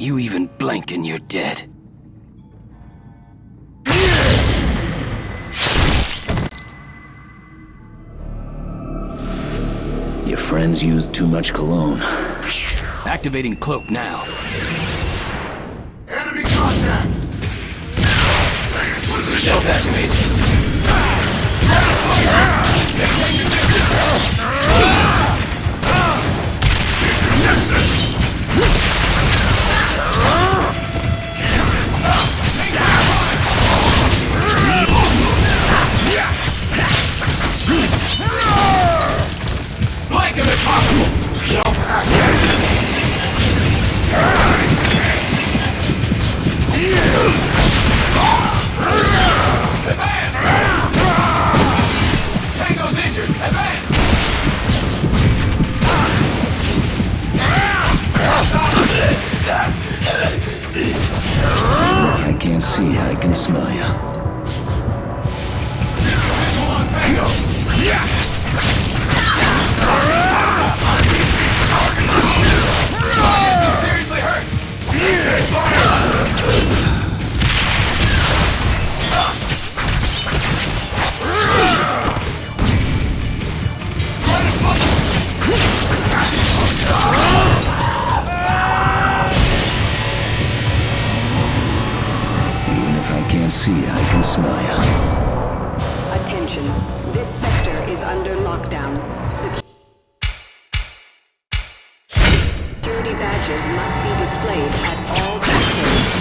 You even blink and you're dead. Your friends used too much cologne. Activating cloak now. Enemy contact! Stealth activated. Flank him if possible! Stealth activated! Advance! Tango's injured! Advance! If I can't see you, I can smell you. Visual on Tango! He's been seriously hurt! Take fire! Even if I can't see you, I can smell you. Attention. This sector is under lockdown. Security badges must be displayed at all checkpoints.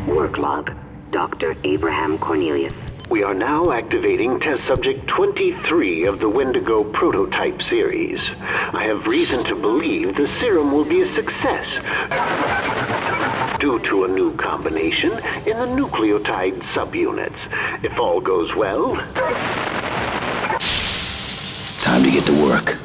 Work log. Dr. Abraham Cornelius. We are now activating test subject 23 of the Wendigo prototype series. I have reason to believe the serum will be a success due to a new combination in the nucleotide subunits. If all goes well... Time to get to work.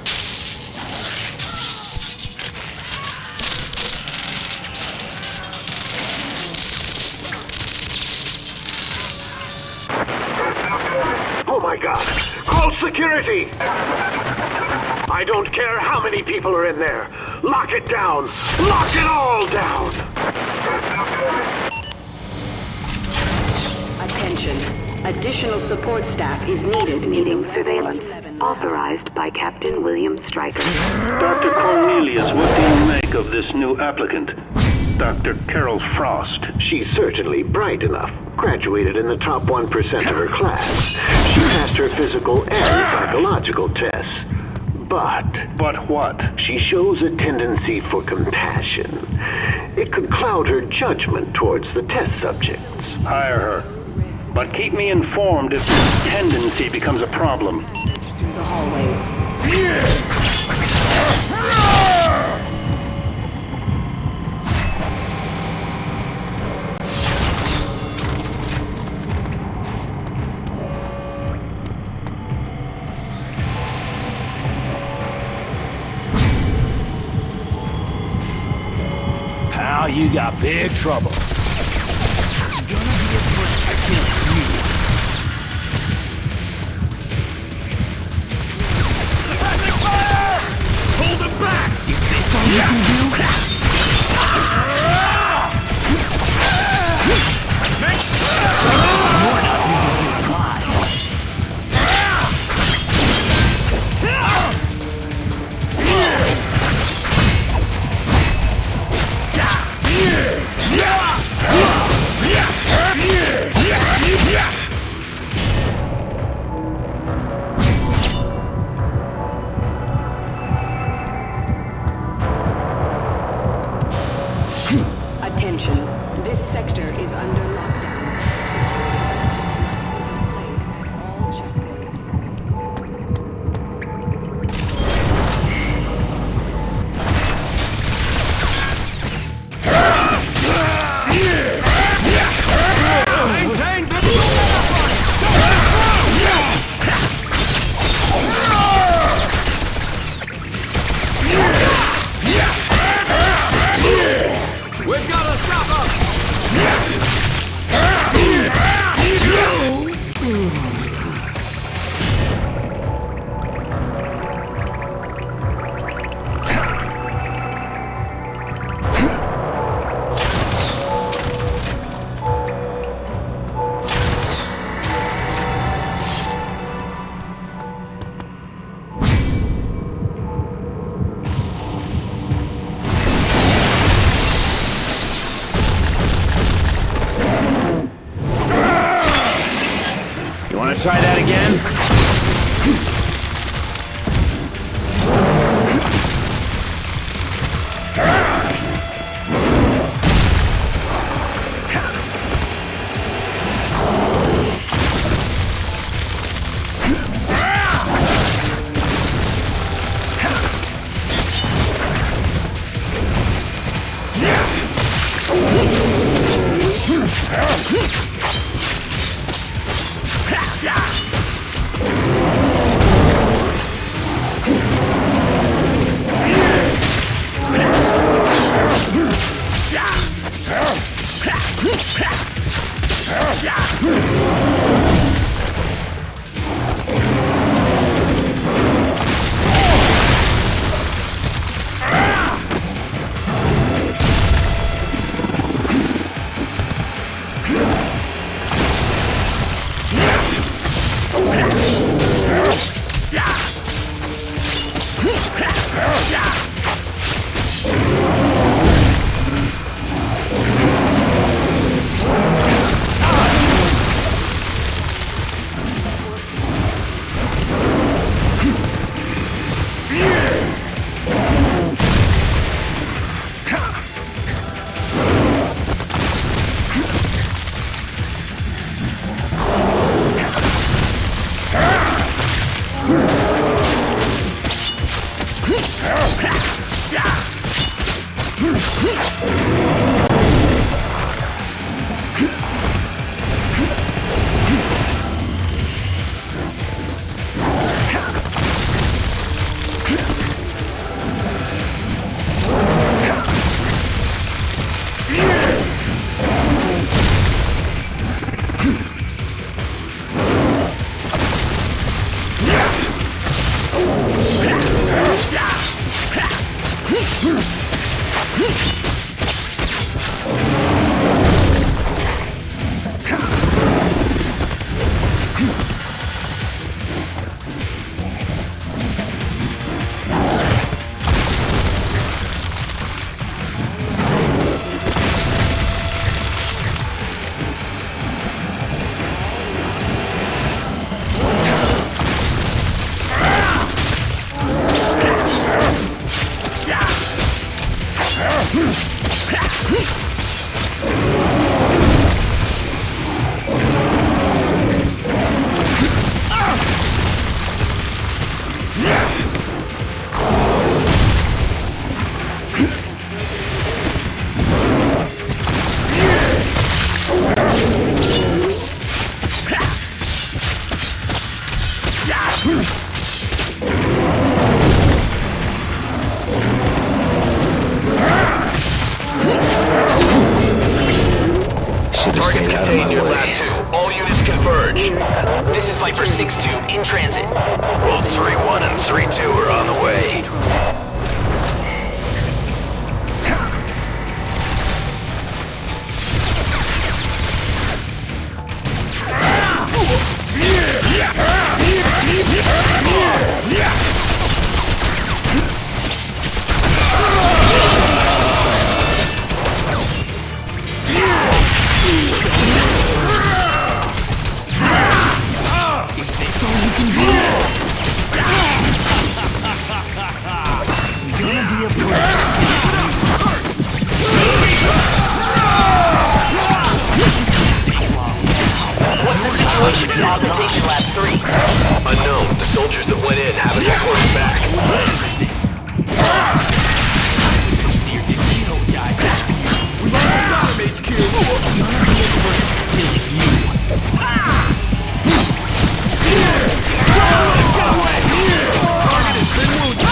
Oh my God! Call security! I don't care how many people are in there. Lock it down! Lock it all down! Attention. Additional support staff is needed. Needing surveillance. Authorized by Captain William Stryker. Dr. Cornelius, what do you make of this new applicant? Dr. Carol Frost. She's certainly bright enough. Graduated in the top 1% of her class. She passed her physical and psychological tests. But what? She shows a tendency for compassion. It could cloud her judgment towards the test subjects. Hire her. But keep me informed if this tendency becomes a problem. Through the hallways. Pal, you got big troubles. I'm gonna be protecting you. Suppressing fire! Hold him back! Is this all you can do? You're not really alive. Attention. This sector is under lockdown. Security badges must be displayed at all checkpoints. Wanna try that again? Targets contained near Lab 2. All units converge. This is Viper 6-2 in transit. Both 3-1 and 3-2 are on the way. Is this all you can do? Gonna be a What's the situation in Augmentation Lab 3? Unknown. The soldiers that went in haven't reported back. We lost the Star Mage Q. Gonna be a first killing you. Target has been wounded.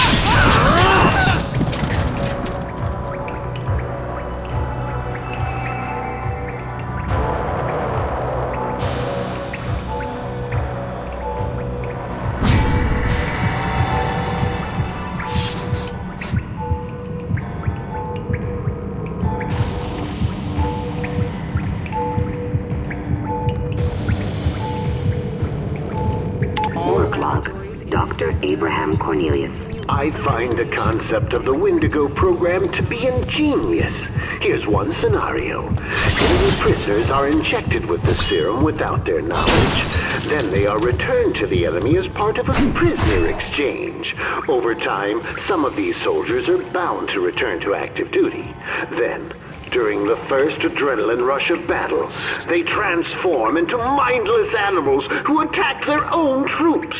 All inventories Dr. Abraham Cornelius. I find the concept of the Wendigo program to be ingenious. Here's one scenario. Enemy prisoners are injected with the serum without their knowledge. Then they are returned to the enemy as part of a prisoner exchange. Over time, some of these soldiers are bound to return to active duty. Then, during the first adrenaline rush of battle, they transform into mindless animals who attack their own troops.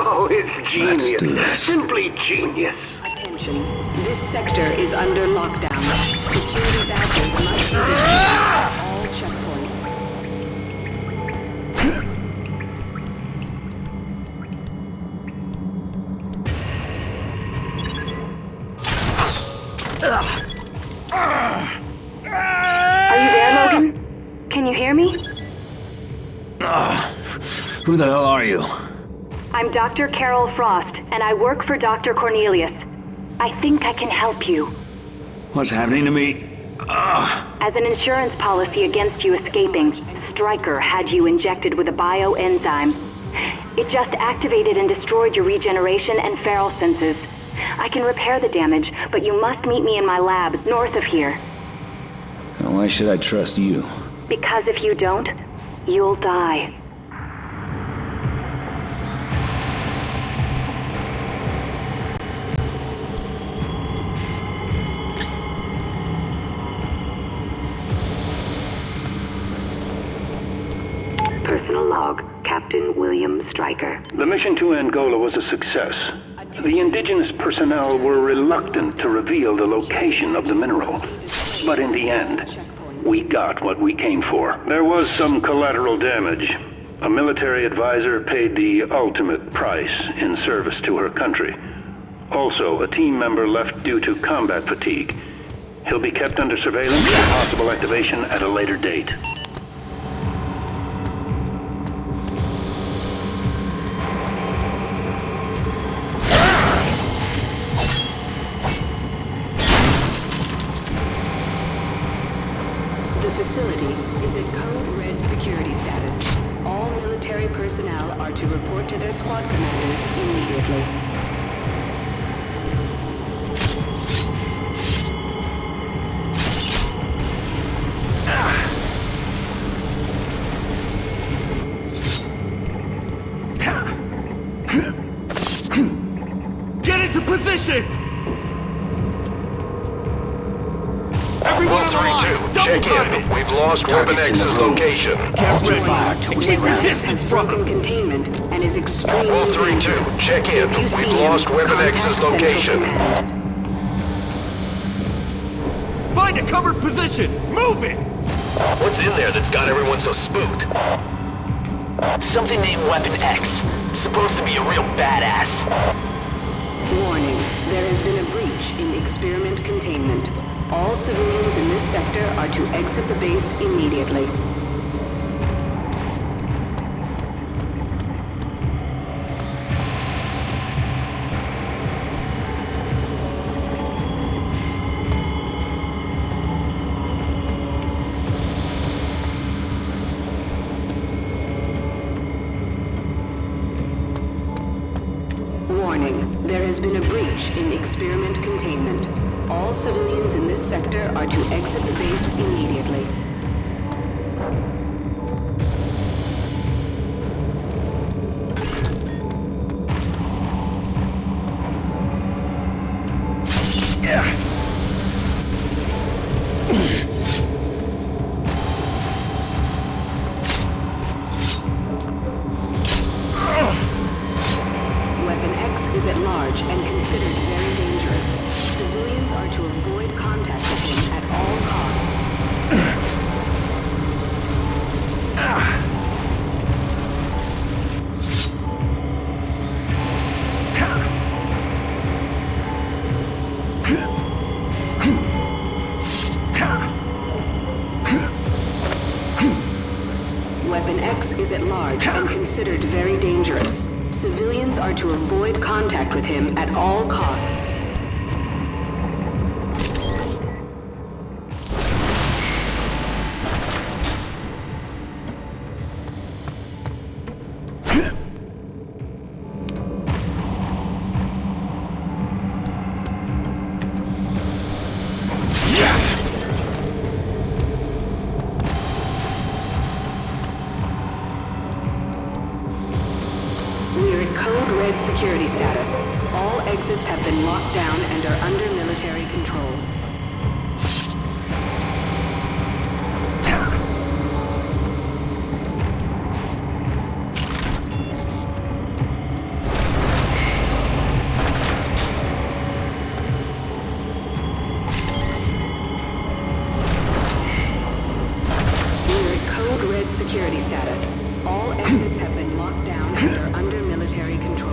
Oh, it's genius. Let's do this. Simply genius. Attention. This sector is under lockdown. Security badges must be displayed at all checkpoints. Are you there, Logan? Can you hear me? Who the hell are you? I'm Dr. Carol Frost, and I work for Dr. Cornelius. I think I can help you. What's happening to me? As an insurance policy against you escaping, Stryker had you injected with a bioenzyme. It just activated and destroyed your regeneration and feral senses. I can repair the damage, but you must meet me in my lab, north of here. Why should I trust you? Because if you don't, you'll die. Personal log, Captain William Stryker. The mission to Angola was a success. The indigenous personnel were reluctant to reveal the location of the mineral. But in the end, we got what we came for. There was some collateral damage. A military advisor paid the ultimate price in service to her country. Also, a team member left due to combat fatigue. He'll be kept under surveillance for possible activation at a later date. The facility is at Code Red security status. All military personnel are to report to their squad commanders immediately. Get into position! Everyone Wolf on the 3-2, line! check Double time in. it! We've lost Weapon Target's in the X's room. location. Hold your fire till we surround Weapon it. X has broken containment and is extremely Wolf 3-2, dangerous. check in. If you We've see him, lost Weapon contact X's Central location. Command. Find a covered position! Move it! What's in there that's got everyone so spooked? Something named Weapon X. Supposed to be a real badass. Warning, there has been a breach in experiment containment. All civilians in this sector are to exit the base immediately. Warning, there has been a breach in experiment containment. All civilians in this sector are to exit the base immediately. Weapon X is at large and considered very dangerous. Civilians are to avoid contact with him at all costs. Weapon X is at large and considered very dangerous. Civilians are to avoid contact with him at all costs. code red security status. All exits have been locked down and are under military control. Security status. All exits have been locked down and are under military control.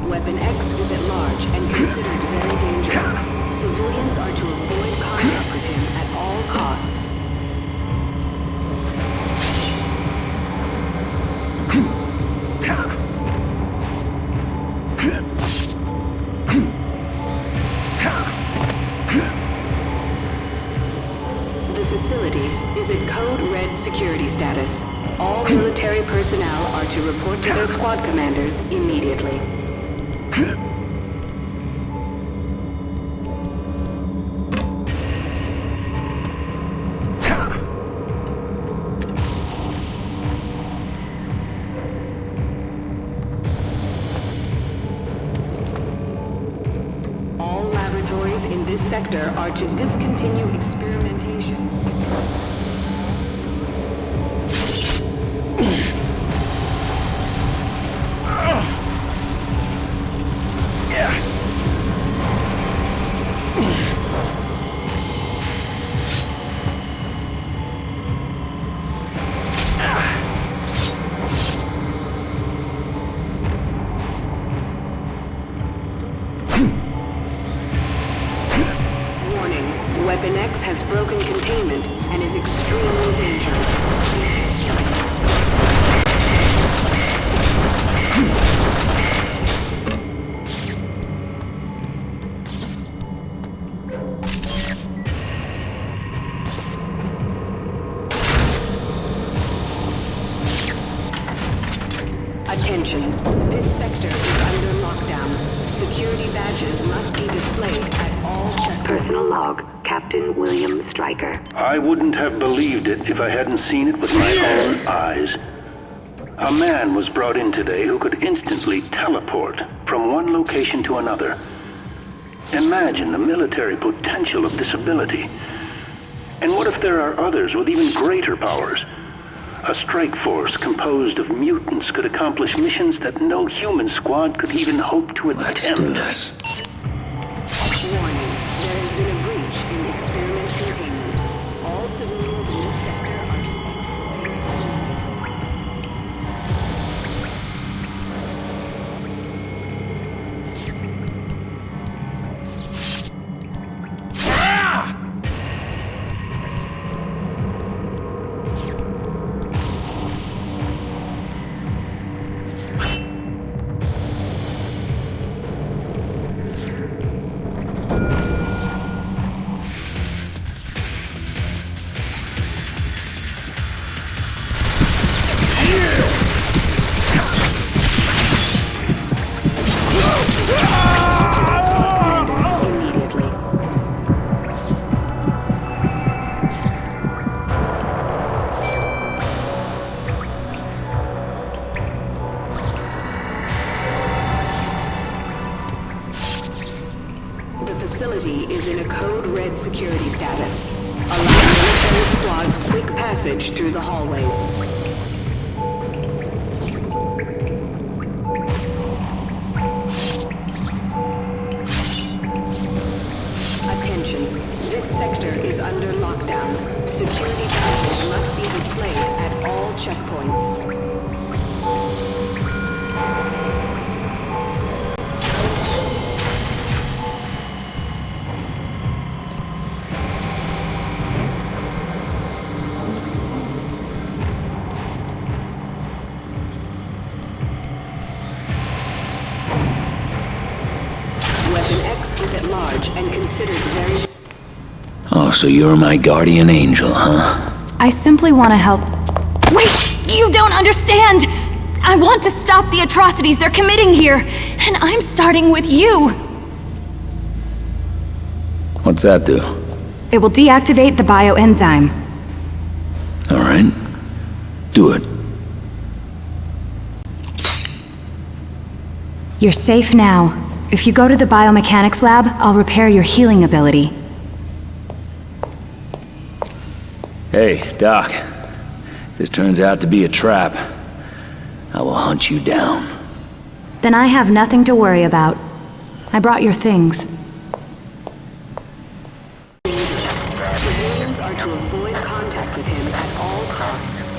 Weapon X is at large and considered very dangerous. Civilians are to avoid contact with him at all costs. The facility is at code red security status. All military personnel are to report to their squad commanders immediately. All laboratories in this sector are to discontinue experimentation. Weapon X has broken containment and is extremely dangerous. Attention, this sector is under lockdown. Security badges must be displayed at all checkpoints. Personal log, Captain William Stryker. I wouldn't have believed it if I hadn't seen it with my own eyes. A man was brought in today who could instantly teleport from one location to another. Imagine the military potential of this ability. And what if there are others with even greater powers? A strike force composed of mutants could accomplish missions that no human squad could even hope to attempt. Let's do this. Warning, there has been a breach in experiment containment. All civilians in this sector are to exit the base immediately. Facility is in a code red security status, allowing military squads quick passage through the hallways. Attention, this sector is under lockdown. Security badges must be displayed at all checkpoints. Oh, so you're my guardian angel, huh? I simply want to help. Wait! You don't understand! I want to stop the atrocities they're committing here, and I'm starting with you! What's that do? It will deactivate the bioenzyme. Alright. Do it. You're safe now. If you go to the biomechanics lab, I'll repair your healing ability. Hey, Doc. If this turns out to be a trap, I will hunt you down. Then I have nothing to worry about. I brought your things. Civilians are to avoid contact with him at all costs.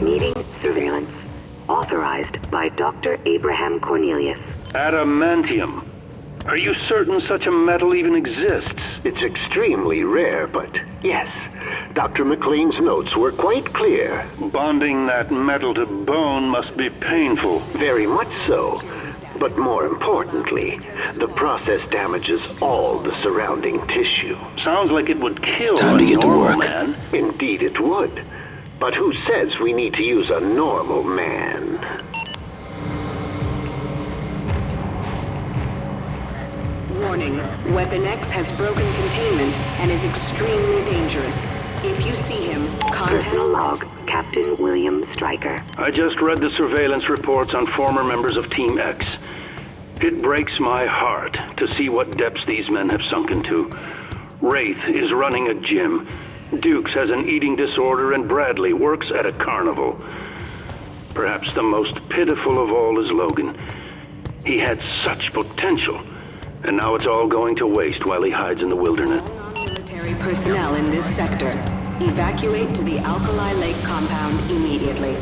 Needing surveillance. Authorized by Dr. Abraham Cornelius. Adamantium. Are you certain such a metal even exists? It's extremely rare, but yes. Dr. McLean's notes were quite clear. Bonding that metal to bone must be painful. Very much so. But more importantly, the process damages all the surrounding tissue. Sounds like it would kill Time a to get to normal work. man. Indeed it would. But who says we need to use a normal man? Warning, Weapon X has broken containment and is extremely dangerous. If you see him, contact... Personal log, Captain William Stryker. I just read the surveillance reports on former members of Team X. It breaks my heart to see what depths these men have sunk into. Wraith is running a gym. Dukes has an eating disorder, and Bradley works at a carnival. Perhaps the most pitiful of all is Logan. He had such potential, and now it's all going to waste while he hides in the wilderness. Non-military personnel in this sector. Evacuate to the Alkali Lake compound immediately.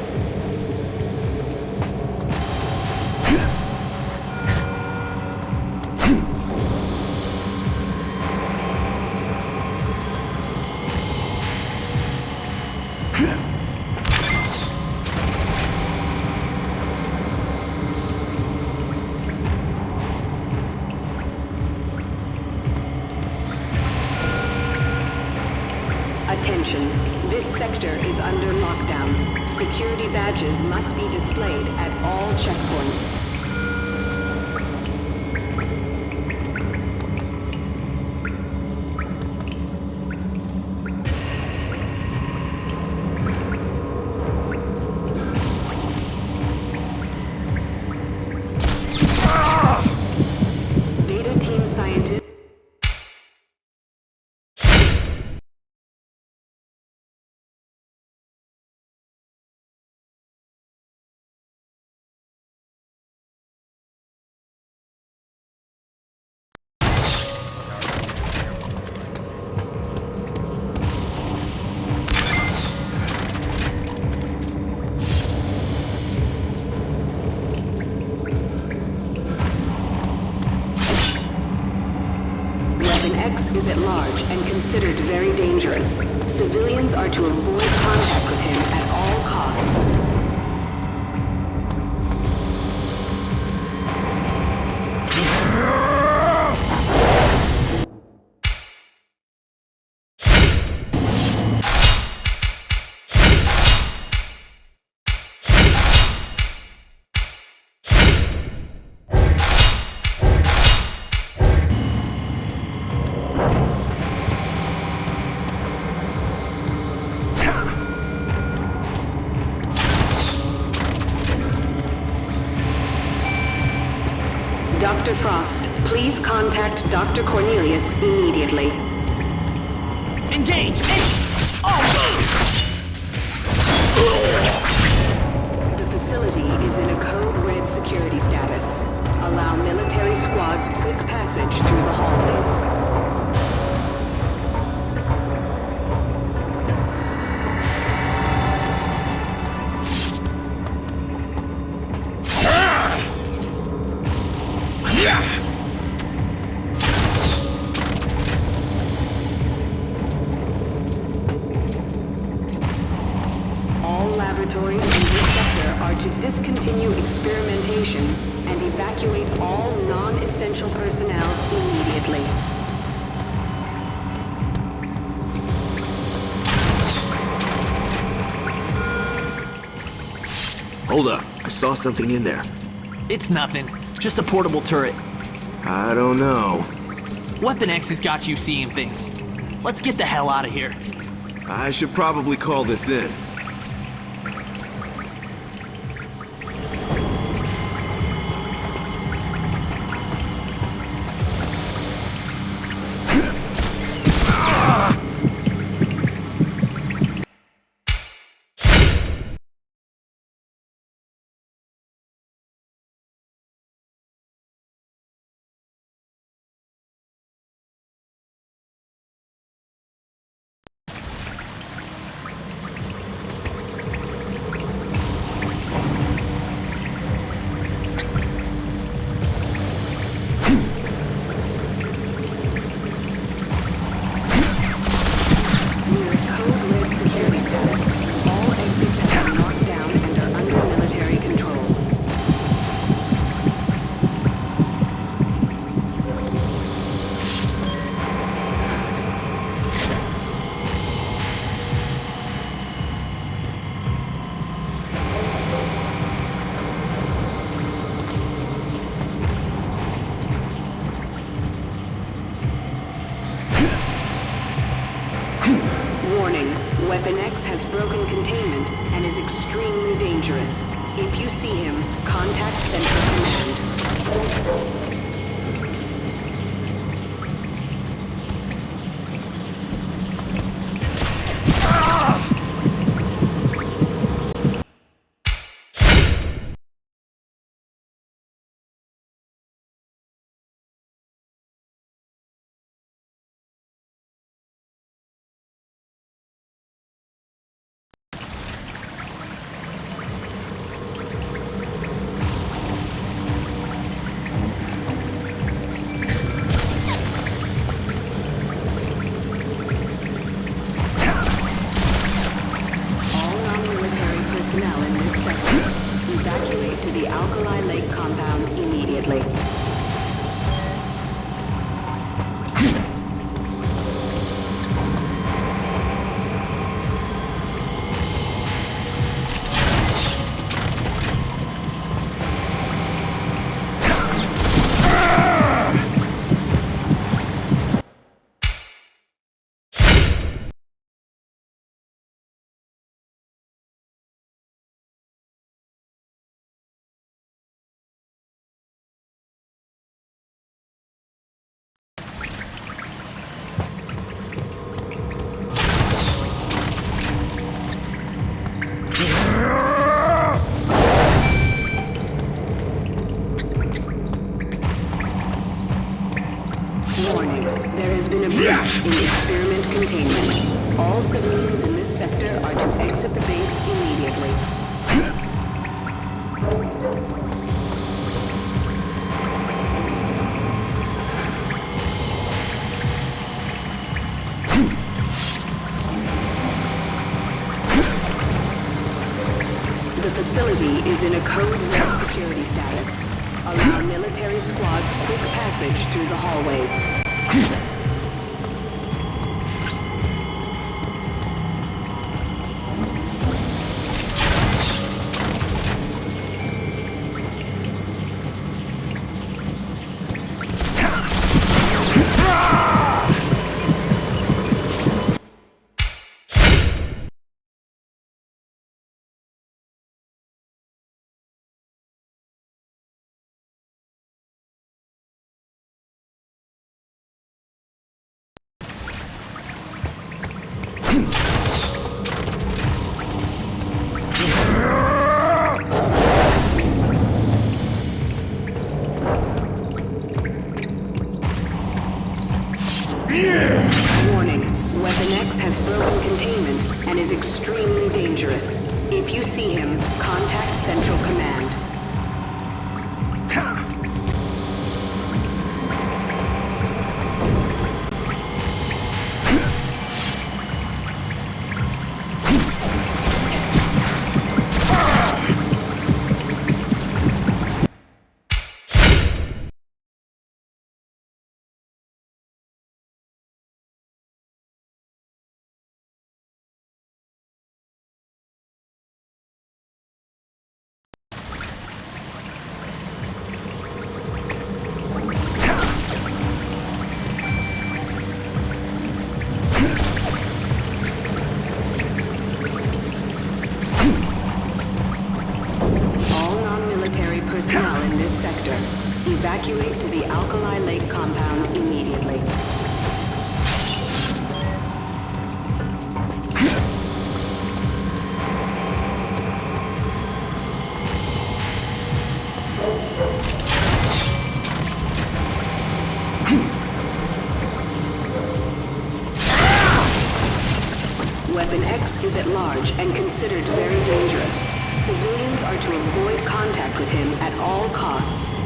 Attention. This sector is under lockdown. Security badges must be displayed at all checkpoints. Beta team scientists. Weapon X is at large and considered very dangerous. Civilians are to avoid contact with him at all costs. Dr. Frost, please contact Dr. Cornelius immediately. Engage! The facility is in a code red security status. Allow military squads quick passage through the hallways. to discontinue experimentation and evacuate all non-essential personnel immediately. Hold up, I saw something in there. It's nothing. Just a portable turret. I don't know. Weapon X has got you seeing things. Let's get the hell out of here. I should probably call this in. Weapon X has broken containment and is extremely dangerous. If you see him, contact Central Command. In experiment containment. All civilians in this sector are to exit the base immediately. The facility is in a code red security status. Allow military squads quick passage through the hallways. Warning, Weapon X has broken containment and is extremely dangerous. If you see him, contact Central Command. this sector. Evacuate to the Alkali Lake compound immediately. Weapon X is at large and considered very dangerous. Civilians are to avoid contact with him at all costs.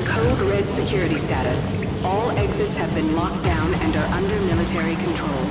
Code Red security status. All exits have been locked down and are under military control.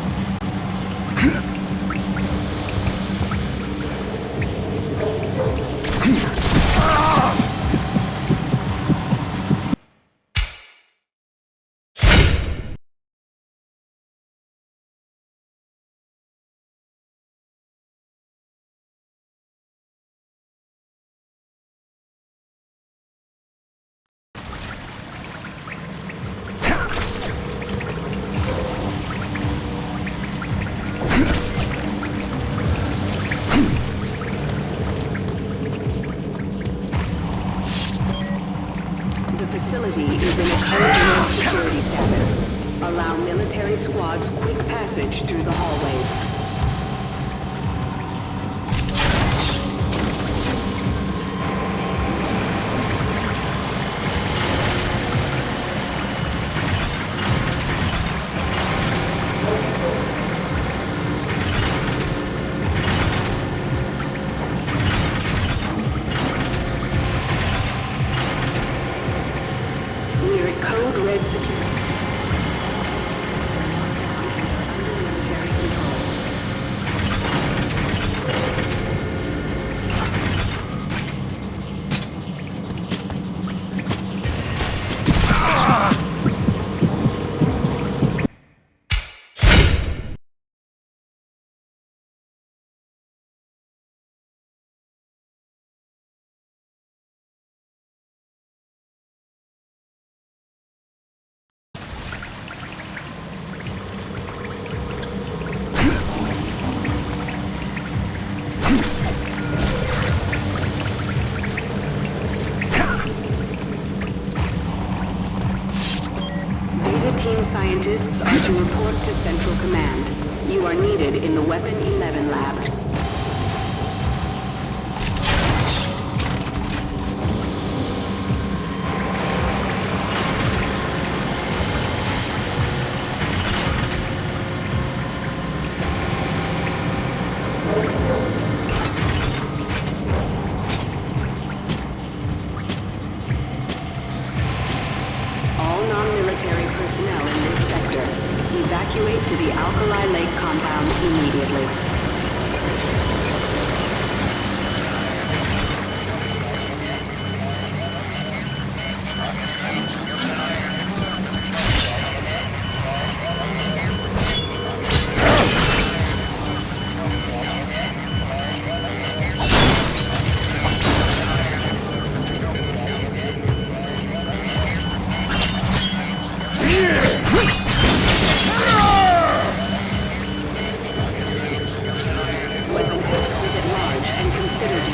Facility is in a code red security status. Allow military squads quick passage through the hallways. Code Red security. Under military control. Team scientists are to report to Central Command. You are needed in the Weapon 11 lab. Evacuate to the Alkali Lake compound immediately.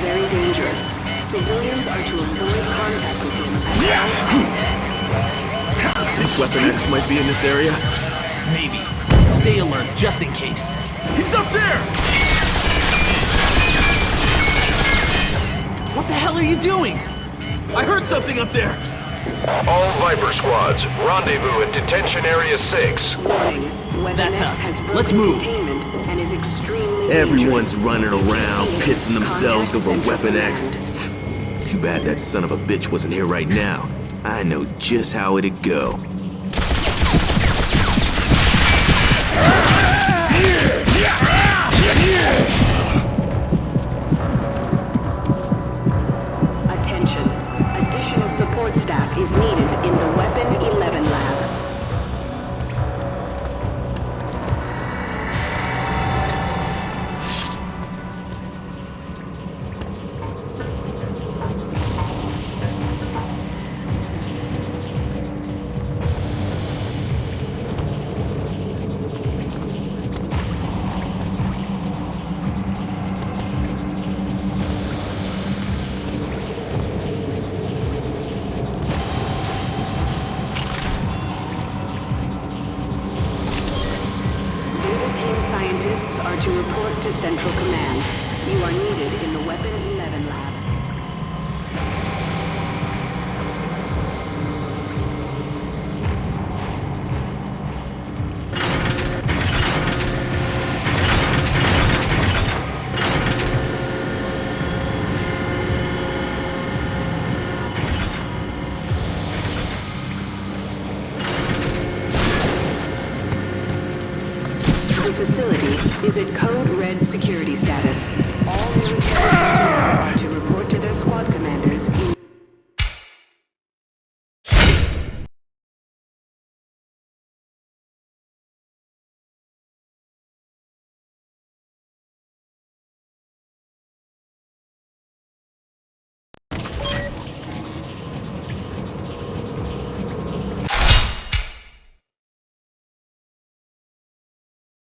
Very dangerous. Civilians are to avoid contact with him at all costs. Think Weapon X might be in this area? Maybe. Stay alert, just in case. He's up there! What the hell are you doing? I heard something up there! All Viper squads, rendezvous at Detention Area 6. Warning. Weapon That's X us. has broken Let's move. containment and is extremely Everyone's dangerous. running around, pissing themselves over Contact Weapon Central X. Command. Too bad that son of a bitch wasn't here right now. I know just how it'd go. Attention. Additional support staff is needed in the Weapon 11 lab. Team scientists are to report to Central Command. You are needed in the Weapon 11 lab. The facility is at Code Red security status. All military personnel are to report to their squad command